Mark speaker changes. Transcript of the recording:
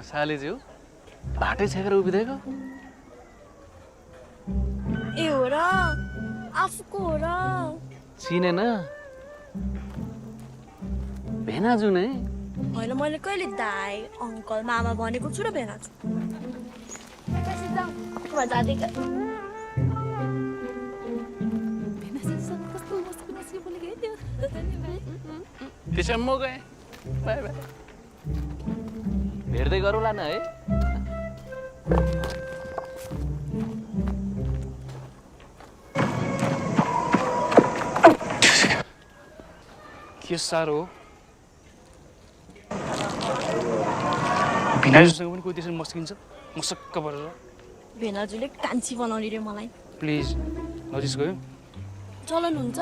Speaker 1: सालीज्यू बाटै छेकेर उभिदिएको
Speaker 2: ए हो र आफूको हो र
Speaker 1: चिनेन भेनाजु नै
Speaker 2: होइन मैले कहिले दाई अङ्कल मामा भनेको छु र भेनाजु
Speaker 1: त्यसो म गएँ बाई बाई भेट्दै गरौँला न है के साह्रो हो भिनाजुसँग पनि कोही त्यसरी मस्किन्छ मसक्क परेर
Speaker 2: भेनाजुले कान्छी बनाउने रे मलाई
Speaker 1: प्लिज नजिस गयो
Speaker 2: चलन हुन्छ